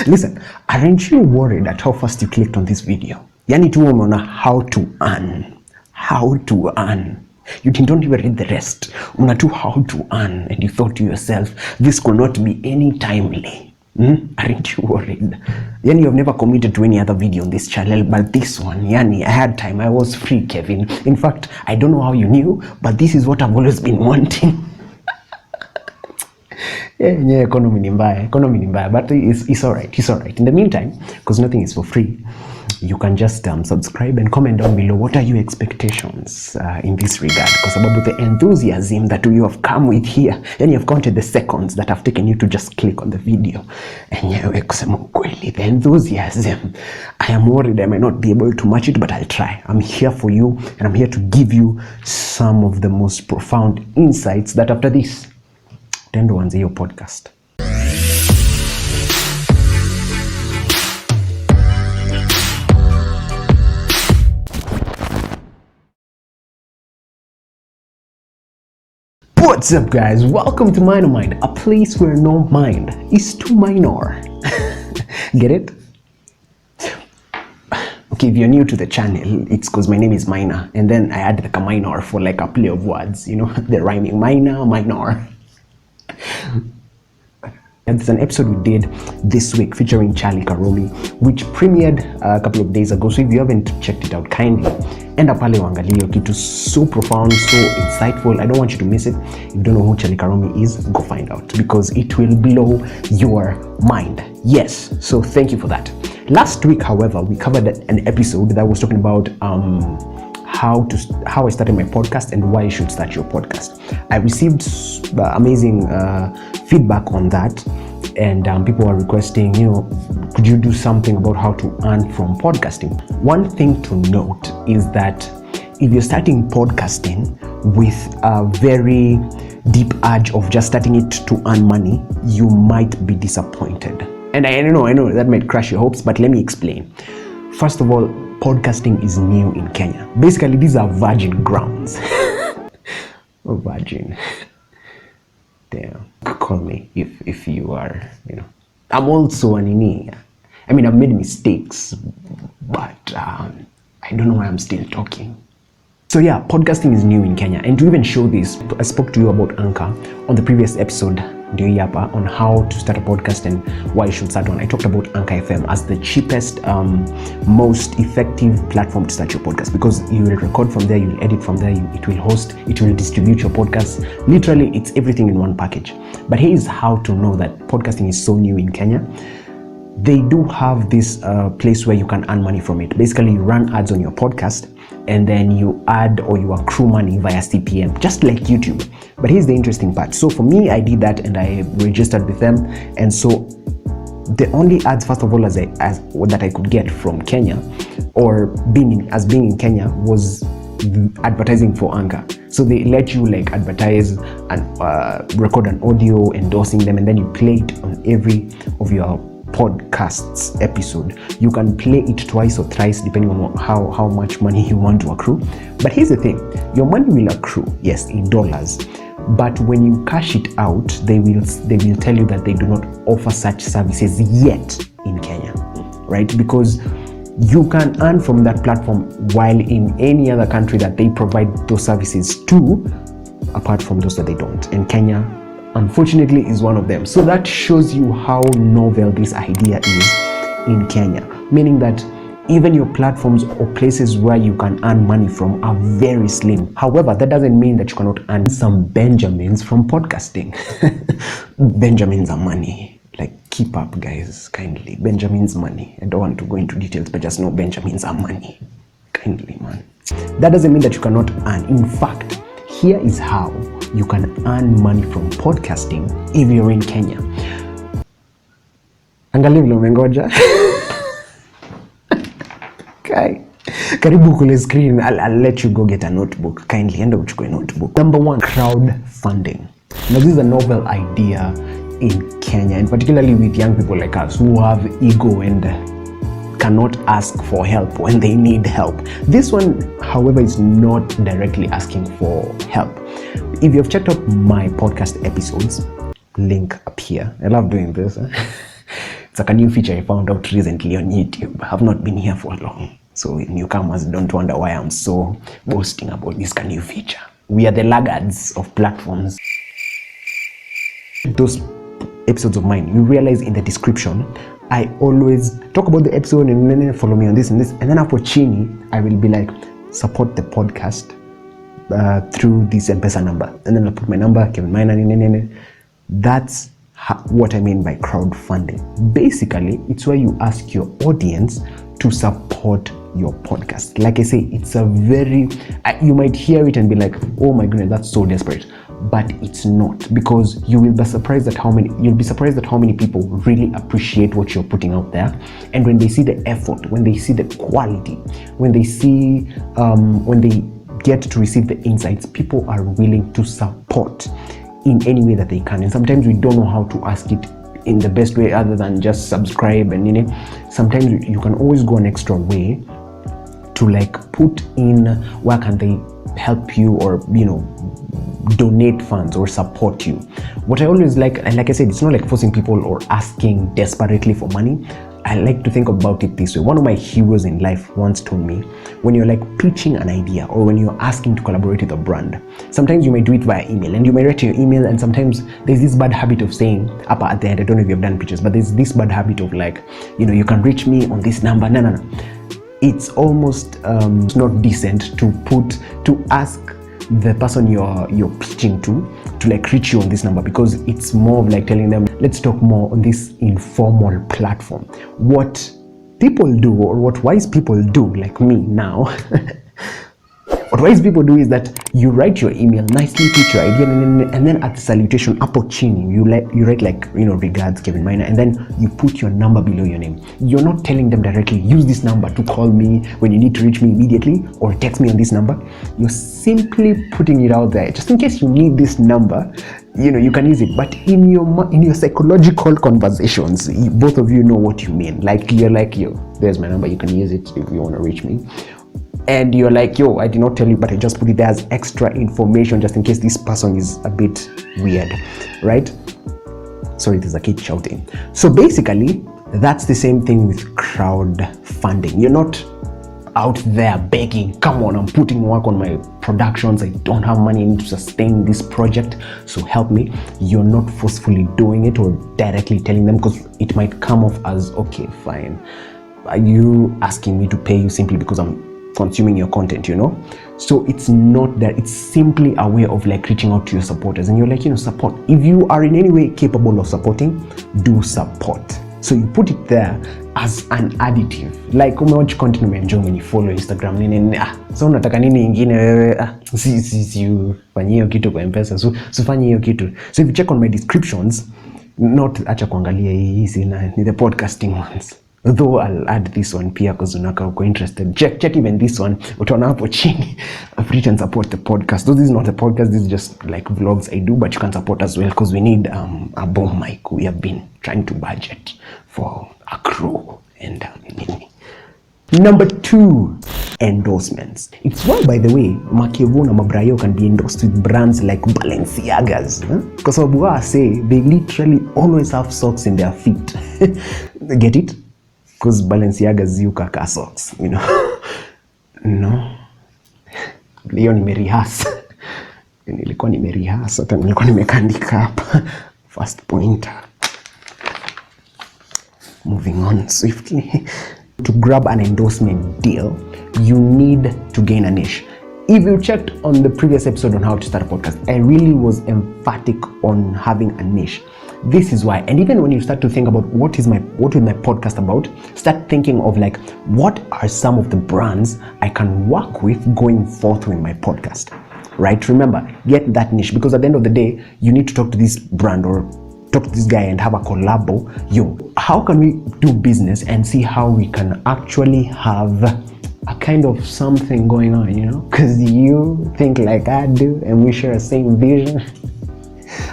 Listen, aren't you worried at how fast you clicked on this video? Yani tu umeona how to earn. How to earn. You don't even read the rest. Una tu how to earn, and you thought to yourself, this could not be any timely. Aren't you worried? Yani you've never committed to any other video on this channel, but this one, yani I had time. I was free, Kevin. In fact, I don't know how you knew, but this is what I've always been wanting. Yeah, economy ni mbaya, but it's all right. In the meantime, because nothing is for free, you can just subscribe and comment down below what are your expectations in this regard, because about the enthusiasm that you have come with here, and you have counted the seconds that have taken you to just click on the video, and the enthusiasm, I am worried I might not be able to match it, but I'll try. I'm here for you, and I'm here to give you some of the most profound insights that after this tendo anze your podcast. What's up, guys? Welcome to Minor Mind, a place where no mind is too minor. Get it? Okay, if you're new to the channel, it's because my name is Minor, and then I added like a minor for like a play of words, you know, the rhyming minor. And there's an episode we did this week featuring Charlie Karomi, which premiered a couple of days ago. So if you haven't checked it out, kindly enda pale uangalie. Kitu so profound, so insightful. I don't want you to miss it. If you don't know who Charlie Karomi is, go find out, because it will blow your mind. Yes, so thank you for that. Last week, however, we covered an episode that was talking about how I started my podcast and why you should start your podcast. I received amazing feedback on that, and people are requesting, could you do something about how to earn from podcasting? One thing to note is that if you're starting podcasting with a very deep urge of just starting it to earn money, you might be disappointed. And I know that might crush your hopes, but let me explain. First of all, podcasting is new in Kenya. Basically, these are virgin grounds. Oh, virgin. Damn. Call me if you are, I'm also an I've made mistakes, but I don't know why I'm still talking. So yeah, podcasting is new in Kenya. And to even show this, I spoke to you about Anchor on the previous episode, on how to start a podcast and why you should start one. I talked about Anchor FM as the cheapest, most effective platform to start your podcast, because you will record from there, you will edit from there, it will host, it will distribute your podcast. Literally, it's everything in one package. But here's how to know that podcasting is so new in Kenya. They do have this place where you can earn money from it. Basically, you run ads on your podcast, and then you add or you accrue money via CPM, just like YouTube. But here's the interesting part. So for me, I did that and I registered with them. And so the only ads, first of all, as that I could get from Kenya, or being in Kenya, was advertising for Anchor. So they let you like advertise and record an audio endorsing them, and then you play it on every of your podcasts episode. You can play it twice or thrice depending on how much money you want to accrue. But here's the thing, your money will accrue, yes, in dollars, but when you cash it out, they will tell you that they do not offer such services yet in Kenya, right? Because you can earn from that platform while in any other country that they provide those services to, apart from those that they don't. And Kenya, unfortunately, is one of them. So that shows you how novel this idea is in Kenya, meaning that even your platforms or places where you can earn money from are very slim. However, that doesn't mean that you cannot earn some Benjamins from podcasting. Benjamins are money. Like, keep up, guys, kindly. Benjamin's money. I don't want to go into details, but just know Benjamins are money. Kindly, man. That doesn't mean that you cannot earn. In fact, here is how you can earn money from podcasting if you're in Kenya. Angalia vile umengoja. Okay. Karibu kule screen. I'll let you go get a notebook. Kindly enda uchukue notebook. Number 1, crowdfunding. Now this is a novel idea in Kenya, and particularly with young people like us who have ego and cannot ask for help when they need help. This one, however, is not directly asking for help. If you've checked out my podcast episodes, link up here. I love doing this. It's like a new feature I found out recently on YouTube. I have not been here for long, so newcomers don't wonder why I'm so boasting about this new feature. We are the laggards of platforms. Those episodes of mine, you realize in the description, I always talk about the episode and then follow me on this and this, and then after chini, I will be like, support the podcast through this M-Pesa number, and then I'll put my number, Kevin Minor. That's what I mean by crowdfunding. Basically, it's where you ask your audience to support your podcast. Like I say, it's a very, you might hear it and be like, oh my goodness, that's so desperate. But it's not, because you will be surprised at how many people really appreciate what you're putting out there. And when they see the effort, when they see the quality, when they see, when they get to receive the insights, people are willing to support in any way that they can. And sometimes we don't know how to ask it in the best way other than just subscribe. And sometimes you can always go an extra way to like put in where can they help you, or donate funds or support you. What I always like I said, it's not like forcing people or asking desperately for money. I like to think about it this way. One of my heroes in life once told me, when you're like pitching an idea or when you're asking to collaborate with a brand, sometimes you may do it via email and you may write your email, and sometimes there's this bad habit of saying up at the end, I don't know if you've done pitches, but there's this bad habit of like, you can reach me on this number. No. It's almost not decent to ask the person you're pitching to like reach you on this number, because it's more of like telling them, let's talk more on this informal platform. What people do, or what wise people do like me now, what wise people do is that you write your email, nicely pitch your idea, and then at the salutation apo chini, you write like, regards Kevin Minor, and then you put your number below your name. You're not telling them directly, use this number to call me when you need to reach me immediately, or text me on this number. You're simply putting it out there, just in case you need this number, you can use it. But in your psychological conversations, both of you know what you mean. Like, you're like, yo, there's my number, you can use it if you want to reach me. And you're like, yo, I did not tell you, but I just put it there as extra information just in case this person is a bit weird, right? Sorry, there's a kid shouting. So basically, that's the same thing with crowdfunding. You're not out there begging, come on, I'm putting work on my productions, I don't have money to sustain this project, so help me. You're not forcefully doing it or directly telling them, because it might come off as, okay, fine, are you asking me to pay you simply because I'm consuming your content, So it's not that, it's simply a way of like reaching out to your supporters, and you're like, support. If you are in any way capable of supporting, do support. So you put it there as an additive. Like, umewachi content umeenjoy when you follow Instagram, so unataka nini ingine wewe, si fanyie hiyo kitu kwa M-Pesa, so fanyie hiyo kitu. So if you check on my descriptions, not acha kuangalia hizi ni the podcasting ones. Though I'll add this one pia because unaka uko interested. Check even this one. Utaona hapo chini. I've written support the podcast. Though this is not a podcast, this is just like vlogs I do, but you can support as well because we need a boom mic. We have been trying to budget for a crew and Number 2, endorsements. It's why, by the way, Makevo na Mabrayo can be endorsed with brands like Balenciagas. Because Abuwa say they literally always have socks in their feet. Get it? Because Balenciagas you kaka socks, No. Leo nimerihas. Nilikuwa nimerihas, hata nilikuwa nimekandika hapa. First pointer. Moving on swiftly. To grab an endorsement deal, you need to gain a niche. If you checked on the previous episode on how to start a podcast, I really was emphatic on having a niche. This is why, and even when you start to think about what is my podcast about, start thinking of like, what are some of the brands I can work with going forth with my podcast, right? Remember, get that niche, because at the end of the day, you need to talk to this brand or talk to this guy and have a collabo. How can we do business and see how we can actually have a kind of something going on, because you think like I do and we share the same vision.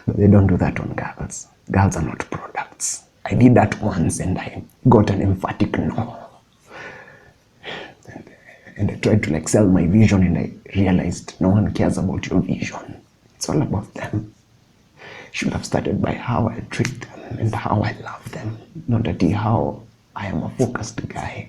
But they don't do that on girls. Girls are not products. I did that once and I got an emphatic no. And I tried to like sell my vision and I realized no one cares about your vision. It's all about them. Should have started by how I treat them. and how I love them. Not that how I am a focused guy.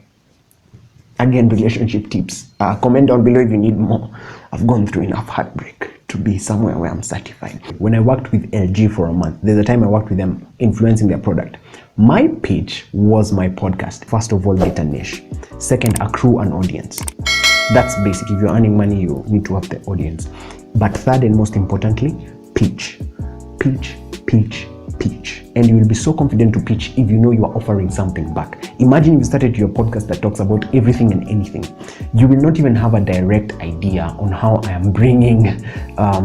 Again, relationship tips. Comment down below if you need more. I've gone through enough heartbreak to be somewhere where I'm certified. When I worked with LG for a month, there's a time I worked with them influencing their product. My pitch was my podcast. First of all, get a niche. Second, accrue an audience. That's basic. If you're earning money, you need to have the audience. But third and most importantly, pitch. Pitch, pitch, pitch. And you will be so confident to pitch if you know you are offering something back. Imagine if you started your podcast that talks about everything and anything. You will not even have a direct idea on how I am bringing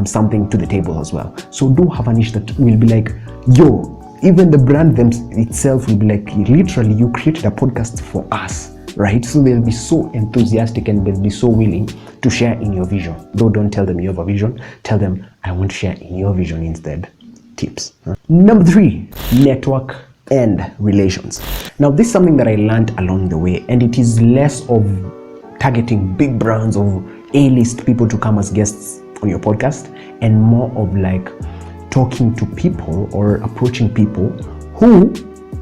something to the table as well. So do have a niche that will be like, yo, even the brand itself will be like, literally, you created a podcast for us, right? So they'll be so enthusiastic and they'll be so willing to share in your vision. Though don't tell them you have a vision, tell them I want to share in your vision instead. Tips. Number 3, network and relations. Now this is something that I learned along the way, and it is less of targeting big brands or A-list people to come as guests on your podcast, and more of like talking to people or approaching people who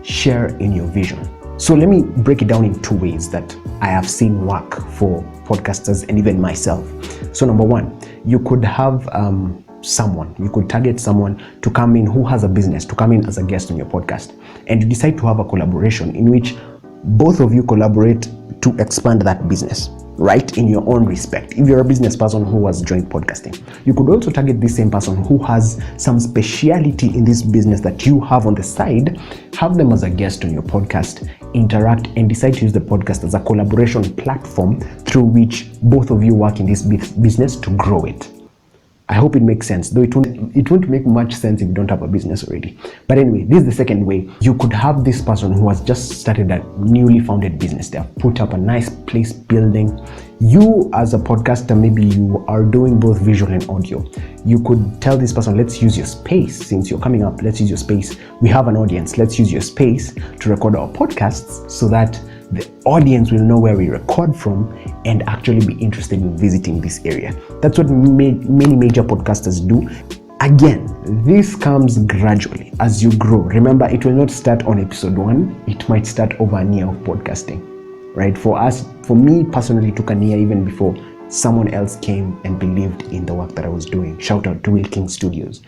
share in your vision. So let me break it down in 2 ways that I have seen work for podcasters and even myself. So number 1, you could have you could target someone to come in who has a business, to come in as a guest on your podcast, and you decide to have a collaboration in which both of you collaborate to expand that business, right, in your own respect. If you're a business person who has joined podcasting, you could also target this same person who has some speciality in this business that you have on the side, have them as a guest on your podcast, interact, and decide to use the podcast as a collaboration platform through which both of you work in this business to grow it. I hope it makes sense, though it won't make much sense if you don't have a business already. But anyway, this is the second way. You could have this person who has just started a newly founded business. They have put up a nice place building. You as a podcaster, maybe you are doing both visual and audio. You could tell this person, let's use your space. Since you're coming up, let's use your space. We have an audience. Let's use your space to record our podcasts so that the audience will know where we record from and actually be interested in visiting this area. That's what many major podcasters do. Again, this comes gradually as you grow. Remember, it will not start on episode 1. It might start over a year of podcasting, right? For me personally, it took a year even before someone else came and believed in the work that I was doing. Shout out to Will King Studios.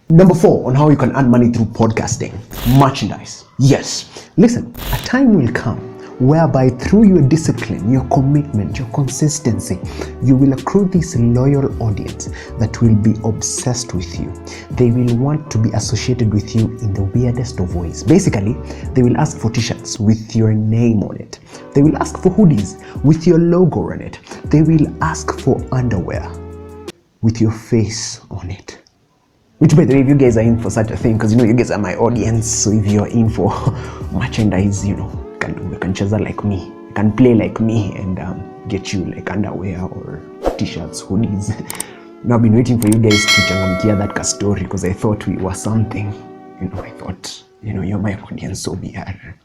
Number 4, on how you can earn money through podcasting. Merchandise. Yes. Listen, a time will come whereby through your discipline, your commitment, your consistency, you will accrue this loyal audience that will be obsessed with you. They will want to be associated with you in the weirdest of ways. Basically, they will ask for t-shirts with your name on it. They will ask for hoodies with your logo on it. They will ask for underwear with your face on it. Which, by the way, if you guys are in for such a thing, because you guys are my audience, so if you're in for merchandise, you can cheza like me, you can play like me, and get you like underwear or t-shirts, hoodies. Now I've been waiting for you guys to changamkia that story because I thought we were something. I thought, you're my audience, so we are.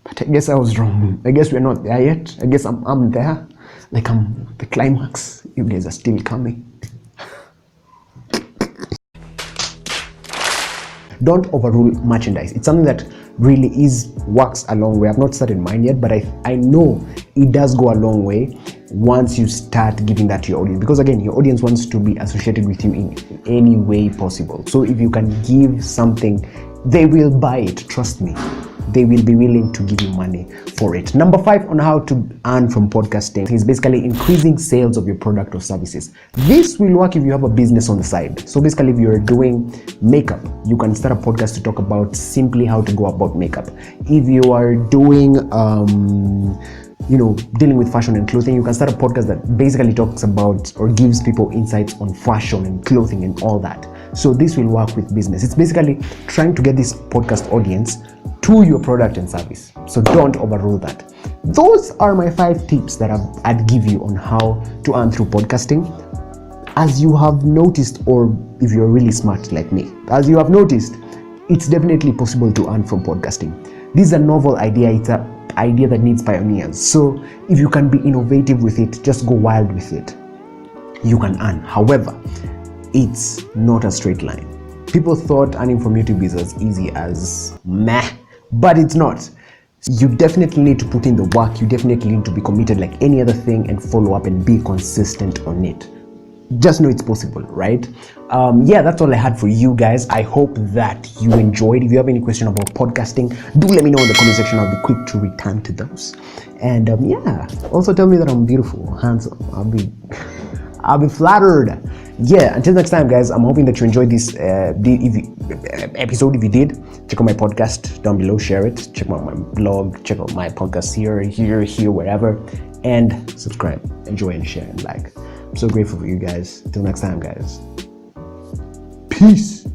But I guess I was wrong. I guess we're not there yet. I guess I'm there. Like I'm the climax. You guys are still coming. Don't overrule merchandise. It's something that really works a long way. I've not started mine yet, but I know it does go a long way once you start giving that to your audience, because again, your audience wants to be associated with you in any way possible. So if you can give something, they will buy it. Trust me, they will be willing to give you money for it. Number 5 on how to earn from podcasting is basically increasing sales of your product or services. This will work if you have a business on the side. So basically, if you're doing makeup, you can start a podcast to talk about simply how to go about makeup. If you are doing dealing with fashion and clothing, you can start a podcast that basically talks about or gives people insights on fashion and clothing and all that. So this will work with business. It's basically trying to get this podcast audience to your product and service. So don't overrule that. Those are my 5 tips that I'd give you on how to earn through podcasting. As you have noticed, or if you're really smart like me, as you have noticed, it's definitely possible to earn from podcasting. This is a novel idea. It's an idea that needs pioneers. So if you can be innovative with it, just go wild with it. You can earn. However, it's not a straight line. People thought earning from YouTube is as easy as meh, but it's not. You definitely need to put in the work. You definitely need to be committed like any other thing and follow up and be consistent on it. Just know it's possible, right? Yeah, that's all I had for you guys. I hope that you enjoyed. If you have any question about podcasting, do let me know in the comment section. I'll be quick to return to those. And yeah, also tell me that I'm beautiful, handsome. I'll be flattered. Yeah, until next time, guys, I'm hoping that you enjoyed this episode. If you did, check out my podcast down below, share it, check out my blog, check out my podcast here, wherever, and subscribe, enjoy, and share, and like. I'm so grateful for you guys. Till next time, guys. Peace.